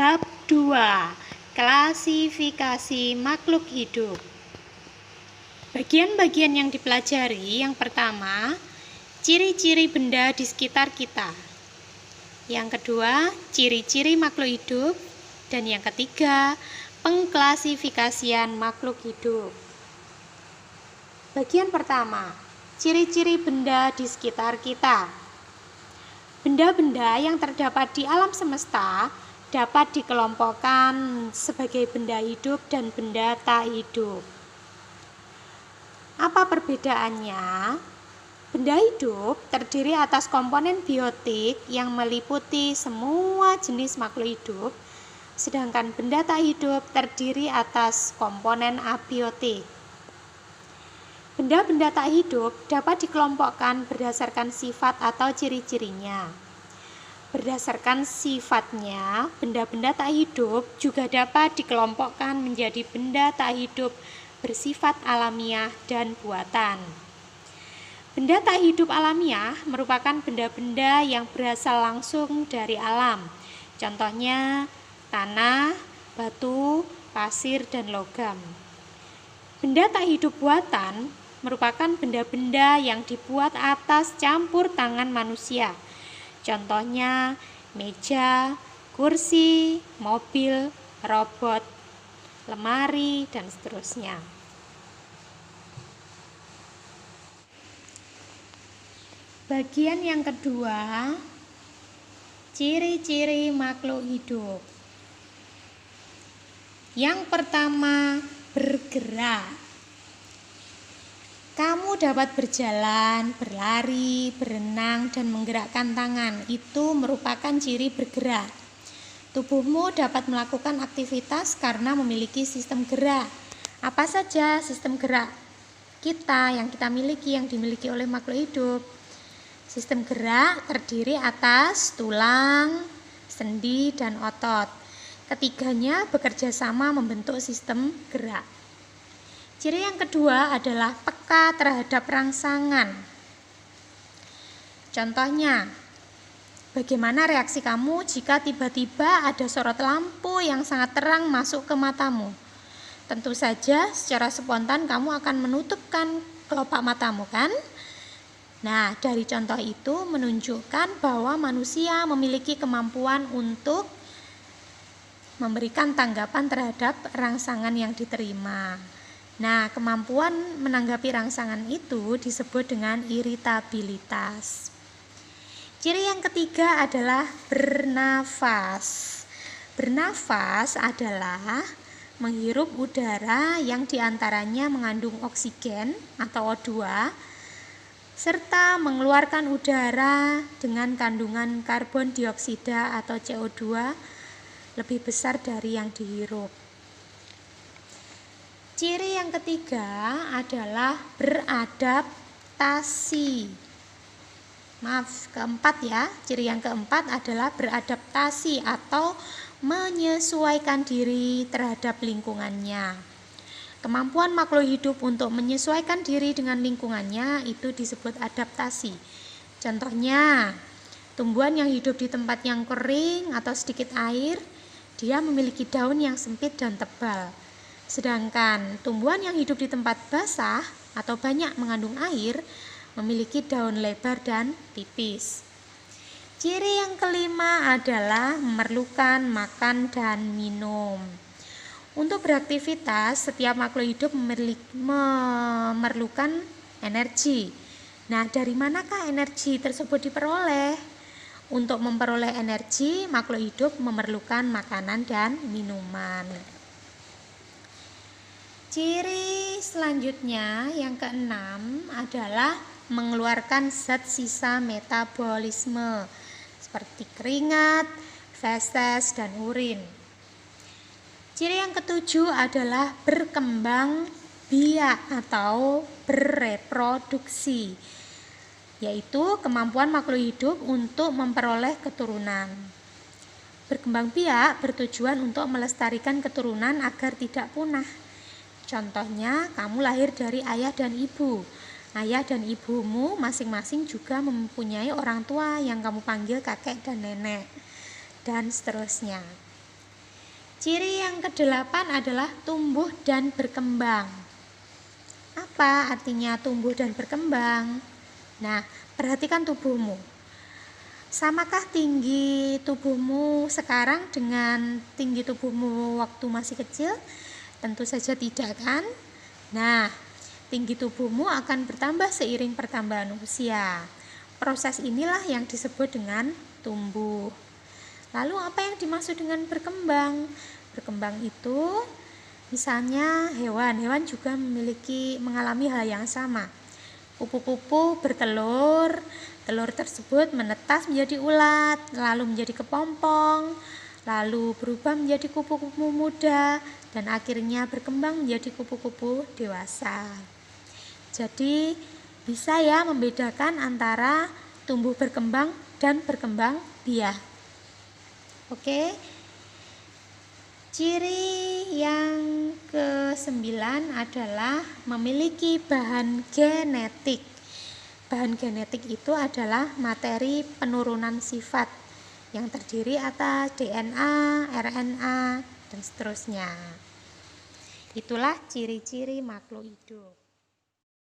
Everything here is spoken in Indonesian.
Bab 2. Klasifikasi makhluk hidup. Bagian-bagian yang dipelajari, yang pertama, ciri-ciri benda di sekitar kita. Yang kedua, ciri-ciri makhluk hidup. Dan yang ketiga, pengklasifikasian makhluk hidup. Bagian pertama, ciri-ciri benda di sekitar kita. Benda-benda yang terdapat di alam semesta dapat dikelompokkan sebagai benda hidup dan benda tak hidup. Apa perbedaannya? Benda hidup terdiri atas komponen biotik yang meliputi semua jenis makhluk hidup, sedangkan benda tak hidup terdiri atas komponen abiotik. Benda-benda tak hidup dapat dikelompokkan berdasarkan sifat atau ciri-cirinya. Berdasarkan sifatnya, benda-benda tak hidup juga dapat dikelompokkan menjadi benda tak hidup bersifat alamiah dan buatan. Benda tak hidup alamiah merupakan benda-benda yang berasal langsung dari alam. Contohnya tanah, batu, pasir, dan logam. Benda tak hidup buatan merupakan benda-benda yang dibuat atas campur tangan manusia. Contohnya meja, kursi, mobil, robot, lemari, dan seterusnya. Bagian yang kedua, ciri-ciri makhluk hidup. Yang pertama, bergerak. Kamu dapat berjalan, berlari, berenang, dan menggerakkan tangan. Itu merupakan ciri bergerak. Tubuhmu dapat melakukan aktivitas karena memiliki sistem gerak. Apa saja sistem gerak kita yang kita miliki, yang dimiliki oleh makhluk hidup? Sistem gerak terdiri atas tulang, sendi, dan otot. Ketiganya bekerja sama membentuk sistem gerak. Ciri yang kedua adalah peka terhadap rangsangan. Contohnya, bagaimana reaksi kamu jika tiba-tiba ada sorot lampu yang sangat terang masuk ke matamu? Tentu saja secara spontan kamu akan menutupkan kelopak matamu, kan? Nah, dari contoh itu menunjukkan bahwa manusia memiliki kemampuan untuk memberikan tanggapan terhadap rangsangan yang diterima. Nah, kemampuan menanggapi rangsangan itu disebut dengan iritabilitas. Ciri yang ketiga adalah bernafas. Bernafas adalah menghirup udara yang diantaranya mengandung oksigen atau O2, serta mengeluarkan udara dengan kandungan karbon dioksida atau CO2 lebih besar dari yang dihirup. Ciri yang ketiga adalah beradaptasi. Keempat ya. Ciri yang keempat adalah beradaptasi atau menyesuaikan diri terhadap lingkungannya. Kemampuan makhluk hidup untuk menyesuaikan diri dengan lingkungannya itu disebut adaptasi. Contohnya, tumbuhan yang hidup di tempat yang kering atau sedikit air, dia memiliki daun yang sempit dan tebal. Sedangkan tumbuhan yang hidup di tempat basah atau banyak mengandung air memiliki daun lebar dan tipis. Ciri yang kelima adalah memerlukan makan dan minum. Untuk beraktivitas, setiap makhluk hidup memerlukan energi. Nah, dari manakah energi tersebut diperoleh? Untuk memperoleh energi, makhluk hidup memerlukan makanan dan minuman. Ciri selanjutnya yang keenam adalah mengeluarkan zat sisa metabolisme seperti keringat, feses, dan urin. Ciri yang ketujuh adalah berkembang biak atau bereproduksi, yaitu kemampuan makhluk hidup untuk memperoleh keturunan. Berkembang biak bertujuan untuk melestarikan keturunan agar tidak punah. Contohnya, kamu lahir dari ayah dan ibu. Ayah dan ibumu masing-masing juga mempunyai orang tua yang kamu panggil kakek dan nenek, dan seterusnya. Ciri yang kedelapan adalah tumbuh dan berkembang. Apa artinya tumbuh dan berkembang? Nah, perhatikan tubuhmu. Samakah tinggi tubuhmu sekarang dengan tinggi tubuhmu waktu masih kecil? Tentu saja tidak, kan? Nah, tinggi tubuhmu akan bertambah seiring pertambahan usia. Proses inilah yang disebut dengan tumbuh. Lalu apa yang dimaksud dengan berkembang? Berkembang itu misalnya hewan juga mengalami hal yang sama. Kupu-kupu bertelur, telur tersebut menetas menjadi ulat, lalu menjadi kepompong, lalu berubah menjadi kupu-kupu muda, dan akhirnya berkembang menjadi kupu-kupu dewasa. Jadi bisa ya membedakan antara tumbuh berkembang dan berkembang biak. Oke. Ciri yang ke-9 adalah memiliki bahan genetik. Bahan genetik itu adalah materi penurunan sifat yang terdiri atas DNA, RNA, dan seterusnya. Itulah ciri-ciri makhluk hidup.